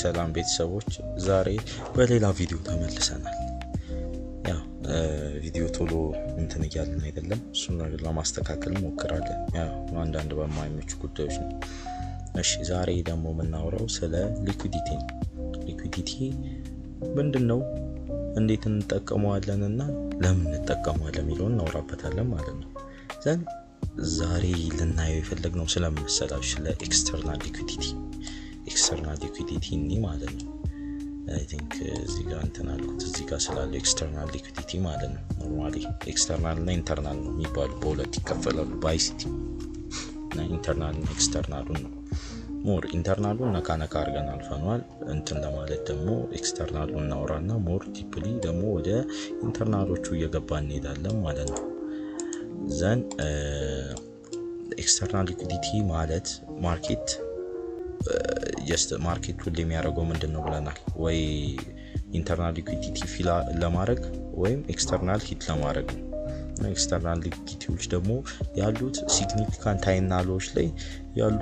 ሰላም ቤተሰቦች ዛሬ በሌላ ቪዲዮ ተመልሰናል። ያው ቪዲዮ ቶሎ እንትን እያልን አይደለም፣ እሱን ለማስተካከል ሞክራለን። ያው አንዳንድ በማይመቹ ጉዳዮች ነው። እሺ ዛሬ ደግሞ የምናወራው ስለ ሊኩዊዲቲ ነው። ሊኩዊዲቲ ምንድነው፣ እንዴት እንጠቀመዋለን እና ለምን እንጠቀመዋለን የሚለውን እናወራበታለን ማለት ነው። ዛሬ ልናየው የፈለግነው ስለምንሰላችሁ ስለ ኤክስተርናል ሊኩዊዲቲ እኒ ማለት ነው። አይ ቲንክ እዚህ ጋር እንትን አልኩት፣ እዚህ ጋር ስላለው ኤክስተርናል ሊኩዊዲቲ ማለት ነው። ኖርማሊ ኤክስተርናል እና ኢንተርናል ነው የሚባሉ በሁለት ይከፈላሉ በአይሲቲ እና ኢንተርናል እና ኤክስተርናሉን ነው። ሞር ኢንተርናሉን ነካ አድርገን አልፈናል። እንትን ለማለት ደግሞ ኤክስተርናሉን እናወራና ሞር ዲፕሊ ደግሞ ወደ ኢንተርናሎቹ እየገባን እንሄዳለን ማለት ነው። ኤክስተርናል ሊኩዊዲቲ ማለት ማርኬት ሁሌ የሚያደርገው ምንድነው ብለናል? ወይ ኢንተርናል ሊኩዊዲቲ ፊል ለማድረግ ወይም ኤክስተርናል ሂት ለማድረግ ነው። ኤክስተርናል ሊኩዊዲቲዎች ደግሞ ያሉት ሲግኒፊካንት ታይናሎች ላይ ያሉ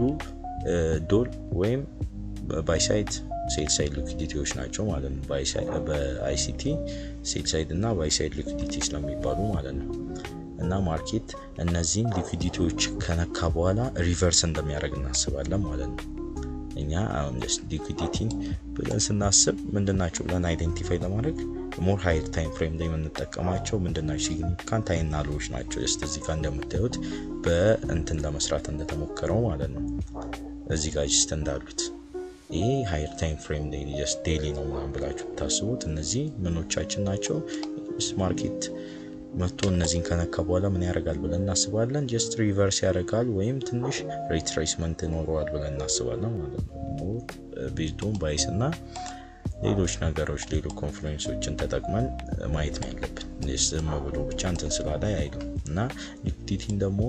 ዶል ወይም ባይ ሳይድ ሴል ሳይድ ሊኩዊዲቲዎች ናቸው ማለት ነው። በአይሲቲ ሴል ሳይድ እና ባይ ሳይድ ሊኩዊዲቲ ስለሚባሉ ማለት ነው። እና ማርኬት እነዚህን ሊኩዊዲቲዎች ከነካ በኋላ ሪቨርስ እንደሚያደርግ እናስባለን ማለት ነው። እኛ አሁን ሊኩዊዲቲን ብለን ስናስብ ምንድናቸው ብለን አይደንቲፋይ ለማድረግ ሞር ሃየር ታይም ፍሬም ላይ የምንጠቀማቸው ምንድናቸው? ሲግኒፊካንት ታይናሎች ናቸው። እዚህ ጋር እንደምታዩት በእንትን ለመስራት እንደተሞከረው ማለት ነው። እዚህ ጋር ጅስት እንዳሉት ይሄ ሃየር ታይም ፍሬም ላይ ጀስት ዴይሊ ነው ምናምን ብላችሁ ታስቡት። እነዚህ ምኖቻችን ናቸው። ማርኬት መጥቶ እነዚህን ከነካ በኋላ ምን ያደርጋል ብለን እናስባለን? ጀስት ሪቨርስ ያደርጋል ወይም ትንሽ ሪትሬስመንት ይኖረዋል ብለን እናስባለን ማለት ነው። ቤዝዶን ባይስ እና ሌሎች ነገሮች ሌሎች ኮንፍሉዌንሶችን ተጠቅመን ማየት ነው ያለብን። ዝም ብሎ ብቻ እንትን ስላለ አይደለም። እና ሊኩዊዲቲን ደግሞ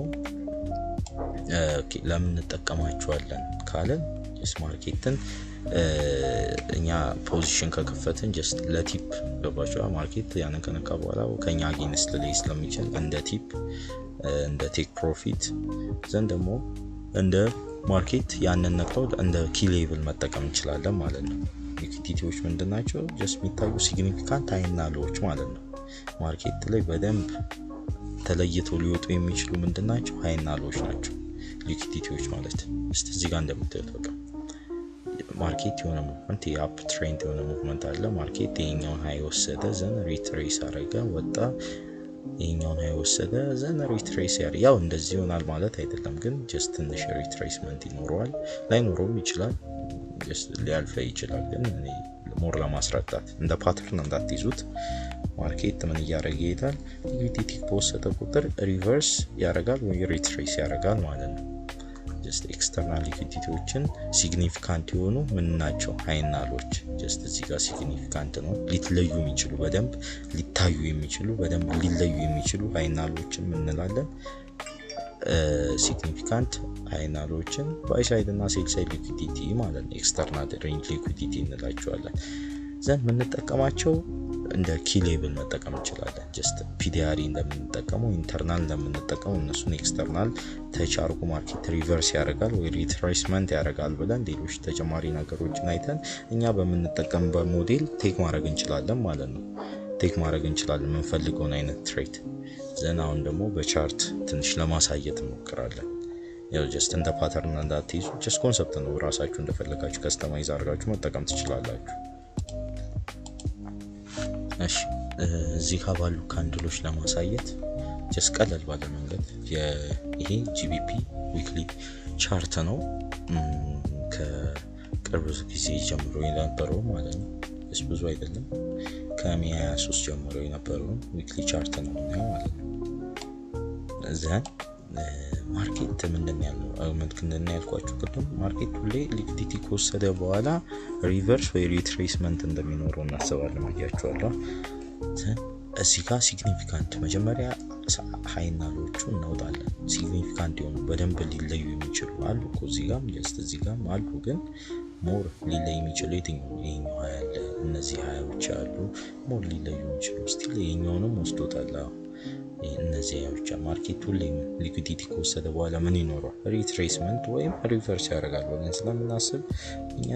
ለምን እንጠቀማቸዋለን ካለን ጀስት ማርኬትን እኛ ፖዚሽን ከከፈትን ጀስት ለቲፕ ገባቸው ማርኬት ያንን ከነካ በኋላ ከኛ አጌንስት ላይ ስለሚችል እንደ ቲፕ እንደ ቴክ ፕሮፊት ደግሞ እንደ ማርኬት ያንን ነክተው እንደ ኪ ሌቭል መጠቀም እንችላለን ማለት ነው። ሊኩዊዲቲዎች ምንድናቸው? ጀስት የሚታዩ ሲግኒፊካንት ታይናሎች ማለት ነው። ማርኬት ላይ በደንብ ተለይተው ሊወጡ የሚችሉ ምንድናቸው? ታይናሎች ናቸው ሊኩዊዲቲዎች ማለት። እስቲ እዚህ ጋር እንደምታዩት በቃ ማርኬት የሆነ ሙቭመንት የአፕ ትሬንድ የሆነ ሙቭመንት አለ። ማርኬት ይሄኛውን ሃይ ወሰደ፣ ዘን ሪትሬስ አረገ፣ ወጣ። ይሄኛውን ሃይ ወሰደ፣ ዘን ሪትሬስ ያው እንደዚህ ይሆናል ማለት አይደለም፣ ግን ጀስት ትንሽ ሪትሬስመንት ይኖረዋል። ላይኖረውም ይችላል፣ ጀስት ሊያልፈ ይችላል። ግን ሞር ለማስረዳት እንደ ፓተርን እንዳትይዙት። ማርኬት ምን እያደረገ ይሄዳል? ሊኩዊዲቲ በወሰደ ቁጥር ሪቨርስ ያደርጋል ወይ ሪትሬስ ያደርጋል ማለት ነው። ጀስት ኤክስተርናል ሊኩዊዲቲዎችን ሲግኒፊካንት የሆኑ ምን ናቸው? ታይናሎች። ጀስት እዚህ ጋር ሲግኒፊካንት ነው፣ ሊለዩ የሚችሉ በደንብ ሊታዩ የሚችሉ በደንብ ሊለዩ የሚችሉ ታይናሎችን ምን እንላለን? ሲግኒፊካንት ታይናሎችን ባይ ሳይድ እና ሴል ሳይድ ሊኩዊዲቲ ማለት ነው። ኤክስተርናል ሬንጅ ሊኩዊዲቲ እንላቸዋለን። ዘንድ የምንጠቀማቸው እንደ ኪ ሌቭል መጠቀም እንችላለን። ጀስት ፒዲአሪ እንደምንጠቀመው ኢንተርናል እንደምንጠቀመው እነሱን ኤክስተርናል ተች አርጎ ማርኬት ሪቨርስ ያደርጋል ወይ ሪትሬስመንት ያደርጋል ብለን ሌሎች ተጨማሪ ነገሮችን አይተን እኛ በምንጠቀምበት ሞዴል ቴክ ማድረግ እንችላለን ማለት ነው። ቴክ ማድረግ እንችላለን የምንፈልገውን አይነት ትሬድ። አሁን ደግሞ በቻርት ትንሽ ለማሳየት እንሞክራለን። ያው ጀስት እንደ ፓተርን እንዳትይዙ፣ ጀስት ኮንሰፕት ነው። ራሳችሁ እንደፈለጋችሁ ከስተማይዝ አድርጋችሁ መጠቀም ትችላላችሁ። እሺ እዚህ ጋር ባሉ ካንድሎች ለማሳየት ጀስት ቀለል ባለ መንገድ ይሄ ጂቢፒ ዊክሊ ቻርት ነው። ከቅርብ ጊዜ ጀምሮ የነበረው ማለት ነው። ብዙ አይደለም፣ ከሚያ 23 ጀምሮ የነበረው ዊክሊ ቻርት ነው ማለት ነው። ዘን ማርኬት ምንድን ያልኳችሁ ቅድም ማርኬት ሁሌ ሊኩዊዲቲ ከወሰደ በኋላ ሪቨርስ ወይ ሪትሬስመንት እንደሚኖረው እናስባለን ብያችኋለሁ። እዚህ ጋር ሲግኒፊካንት መጀመሪያ ሃይናሎቹ እናውጣለን። ሲግኒፊካንት የሆኑ በደንብ ሊለዩ የሚችሉ አሉ እኮ እዚህ ጋርም አሉ፣ ግን ሞር ሊለዩ የሚችሉ የትኛው? ይሄኛው ያለ እነዚህ ሃያዎች አሉ ሞር ሊለዩ የሚችሉ ስቲል ይሄኛውንም ወስዶታል። እነዚህ ብቻ ማርኬቱ ላይ ሊኩዊዲቲ ከወሰደ በኋላ ምን ይኖረዋል? ሪትሬስመንት ወይም ሪቨርስ ያደርጋል ብለን ስለምናስብ እኛ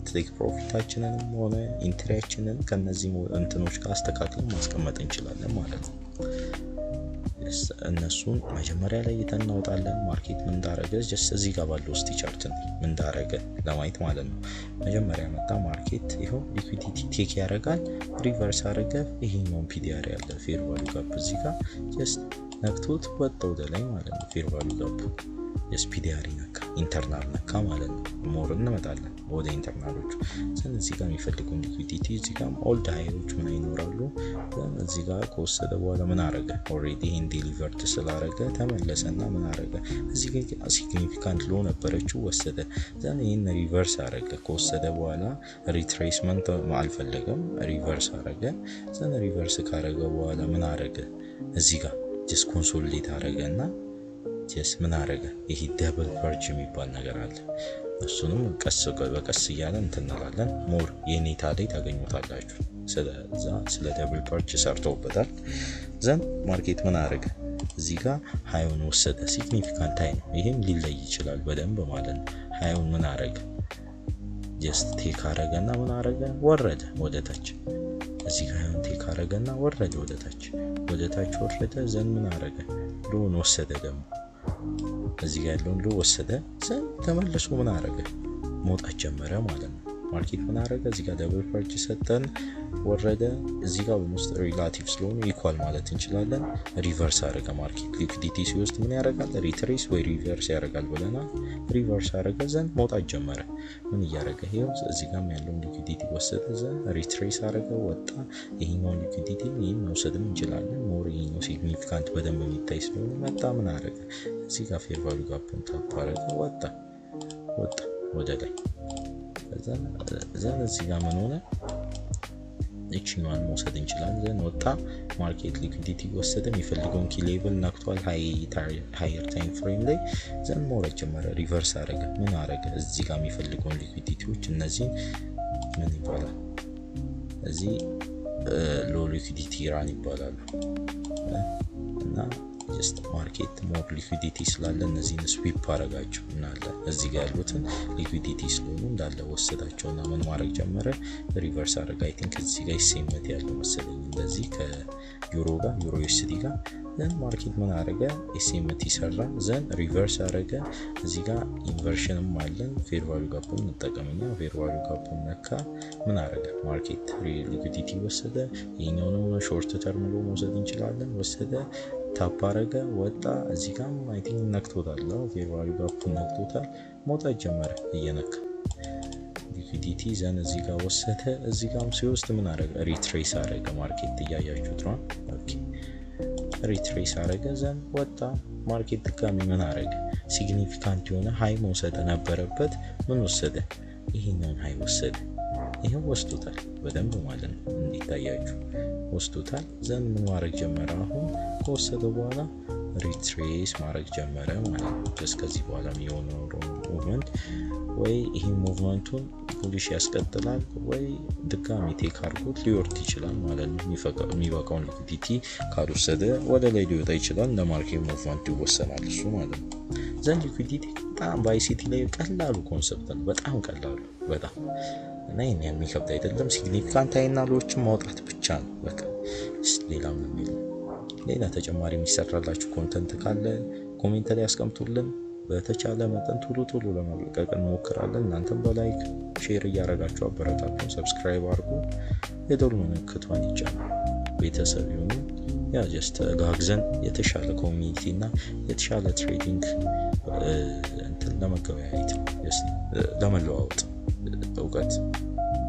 ቴክ ፕሮፊታችንንም ሆነ ኢንትሪያችንን ከነዚህ እንትኖች ጋር አስተካክለን ማስቀመጥ እንችላለን ማለት ነው። እነሱን መጀመሪያ ላይ እናወጣለን። ማርኬት ምን እንዳረገ ጀስት እዚህ ጋር ባለው እስቲ ቻርት ምን እንዳረገ ለማየት ማለት ነው። መጀመሪያ መጣ ማርኬት ይሄው ሊኩዊዲቲ ቴክ ያደርጋል፣ ሪቨርስ አረገ። ይሄኛውን ፒዲአር ያለ ፌር ቫልዩ ጋፕ እዚህ ጋር ጀስት ነክቶት ወጣ ወደ ላይ ማለት ነው። ፌር ቫልዩ ጋፕ ጀስት ፒዲአር ነካ፣ ኢንተርናል ነካ ማለት ነው። ሞር እንመጣለን ወደ ኢንተርናሎቹ። እዚህ ጋር የሚፈልገው ሊኩዊዲቲ እዚህ ጋር ኦልድ ሃይሮች ምን ይኖራሉ። እዚህ ጋር ከወሰደ በኋላ ምን አረገ? ኦሬዲ ይሄን ዲሊቨርድ ስላረገ ተመለሰና ምን አረገ? እዚህ ጋር ሲግኒፊካንት ሎ ነበረችው ወሰደ። ዘን ይሄን ሪቨርስ አረገ። ከወሰደ በኋላ ሪትሬስመንት አልፈለገም፣ ሪቨርስ አረገ። ዘን ሪቨርስ ካረገ በኋላ ምን አረገ? እዚህ ጋር ጀስት ኮንሶሊዴት አረገና ጀስት ምን አረገ? ይሄ ደብል ፐርጅ የሚባል ነገር አለ። እሱንም ቀስ በቀስ እያለ እንትናላለን። ሞር የኔታ ላይ ታገኙታላችሁ። ስለ ደብል ፐርጅ ሰርተውበታል። ዘን ማርኬት ምን አረገ? እዚህ ጋር ሃይውን ወሰደ። ሲግኒፊካንት ሃይ ነው። ይሄም ሊለይ ይችላል በደንብ ማለት ነው። ሃይውን ምን አረገ? ጀስት ቴክ አረገና ምን አረገ? ወረደ ወደ ታች። እዚህ ጋር ሃይውን ቴክ አረገና ወረደ ወደ ታች ወረደ። ዘን ምን አረገ? ሎን ወሰደ ደግሞ እዚህ ጋር ያለውን ሎ ወሰደ። ዘን ተመልሶ ምን አረገ? መውጣት ጀመረ ማለት ነው። ማርኬት ምን አረገ? እዚህ ጋር ደብል ፐርጅ ሰጠን፣ ወረደ። እዚህ ጋር ኦልሞስት ሪላቲቭ ስለሆኑ ኢኳል ማለት እንችላለን። ሪቨርስ አረገ። ማርኬት ሊኩዊዲቲ ሲወስድ ምን ያረጋል? ሪትሬስ ወይ ሪቨርስ ያረጋል ብለናል። ሪቨርስ አረገ። ዘን መውጣት ጀመረ። ምን እያረገ? ይሄው እዚህ ጋር ያለውን ሊኩዊዲቲ ወሰደ። ዘን ሪትሬስ አረገ፣ ወጣ። ይሄኛው ሊኩዊዲቲ ይሄን መውሰድም እንችላለን። ሞር ይሄኛው ሲግኒፊካንት በደንብ የሚታይ ስለሆነ መጣ። ምን አረገ? እዚህ ጋር ፌር ቫልዩ ጋፕን ታፕ አረገ፣ ወጣ ወደ ላይ። ዘን እዚህ ጋር ምን ሆነ? እቺኛዋን መውሰድ እንችላለን። ዘን ወጣ። ማርኬት ሊኩዊዲቲ ወሰደ። የሚፈልገውን ኪ ሌቭል ነክቷል ሃየር ታይም ፍሬም ላይ። ዘን መውረድ ጀመረ። ሪቨርስ አረገ። ምን አረገ? እዚህ ጋር የሚፈልገውን ሊኩዊዲቲዎች እነዚህ ምን ይባላል? እዚህ ሎ ሊኩዊዲቲ ራን ይባላሉ። እና ጀስት ማርኬት ሞር ሊኩዊዲቲ ስላለ እነዚህን ስዊፕ አረጋቸው እናለ እዚህ ጋር ያሉትን ሊኩዊዲቲ ስለሆኑ እንዳለ ወሰዳቸውና ምን ማድረግ ጀመረ? ሪቨርስ አረጋ። አይ ቲንክ እዚህ ጋር ይሰመት ያለው መሰለኝ እንደዚህ ከዩሮ ጋር ዩሮ ዩኤስዲ ጋር። ዘን ማርኬት ምን አረገ? ኤስኤምቲ ሰራ። ዘን ሪቨርስ አረገ። እዚህ ጋር ኢንቨርሽንም አለን። ፌር ቫልዩ ጋፑን እንጠቀምኛ። ፌር ቫልዩ ጋፑን ነካ። ምን አረገ? ማርኬት ሊኩዊዲቲ ወሰደ። ይሄኛውንም ሾርት ተርም ሎ መውሰድ እንችላለን። ወሰደ፣ ታፕ አረገ፣ ወጣ። እዚህ ጋር አይ ቲንክ ነክቶታል። ፌር ቫልዩ ጋፑን ነክቶታል። መውጣት ጀመረ እየነካ ሊኩዊዲቲ። ዘን እዚህ ጋር ወሰደ። እዚህ ጋርም ሲወስድ ምን አረገ? ሪትሬስ አረገ። ማርኬት እያያችሁት ነው። ኦኬ ሪትሬስ አረገ። ዘን ወጣ። ማርኬት ድጋሚ ምን አረገ? ሲግኒፊካንት የሆነ ሃይ መውሰድ ነበረበት። ምን ወሰደ? ይሄኛውን ሃይ ወሰደ። ይሄው ወስዶታል በደንብ ማለት ነው። እንዲታያችሁ ወስዶታል። ዘን ምን ማድረግ ጀመረ? አሁን ከወሰደ በኋላ ሪትሬስ ማድረግ ጀመረ ማለት ነው። ከዚህ በኋላ የሚሆነው ሙቭመንት ወይ ይሄ ሙቭመንቱን ፑሊሽ ያስቀጥላል ወይ ድጋሚ ቴክ አድርጎት ሊወርድ ይችላል ማለት ነው። የሚበቃውን ሊኩዊዲቲ ካልወሰደ ወደ ላይ ሊወጣ ይችላል። እንደ ማርኬት ሙቭመንት ይወሰናል እሱ ማለት ነው። ዘን ሊኩዊዲቲ በጣም በአይሲቲ ላይ ቀላሉ ኮንሰፕት ነው። በጣም ቀላሉ በጣም እና ይሄን የሚከብድ አይደለም። ሲግኒፊካንት ሃይና ሎዎችን ማውጣት ብቻ ነው በቃ። ሌላ ምን ነው? ሌላ ተጨማሪ የሚሰራላችሁ ኮንተንት ካለ ኮሜንት ላይ ያስቀምጡልን። በተቻለ መጠን ቶሎ ለማለቀቅ እንሞክራለን። እናንተም በላይክ ሼር እያደረጋችሁ አበረታቱን። ሰብስክራይብ አድርጉ፣ የደወል ምልክቷን ይጫኑ፣ ቤተሰብ ይሁኑ። ያ ጀስት ጋግዘን የተሻለ ኮሚኒቲ እና የተሻለ ትሬዲንግ እንትን ለመገበያየት ለመለዋወጥ እውቀት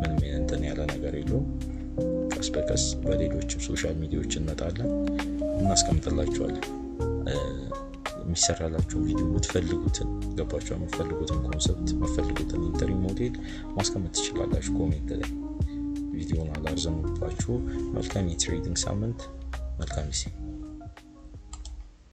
ምንም እንትን ያለ ነገር የለውም። ቀስ በቀስ በሌሎችም ሶሻል ሚዲያዎች እንመጣለን፣ እናስቀምጥላችኋለን። የሚሰራላችሁ ቪዲዮ የምትፈልጉትን ገባችሁ፣ የምትፈልጉትን ኮንሰፕት የምትፈልጉትን ኢንተሪ ሞዴል ማስቀመጥ ትችላላችሁ ኮሜንት ላይ። ቪዲዮውን አላርዘምባችሁ። መልካም የትሬዲንግ ሳምንት፣ መልካም ጊዜ።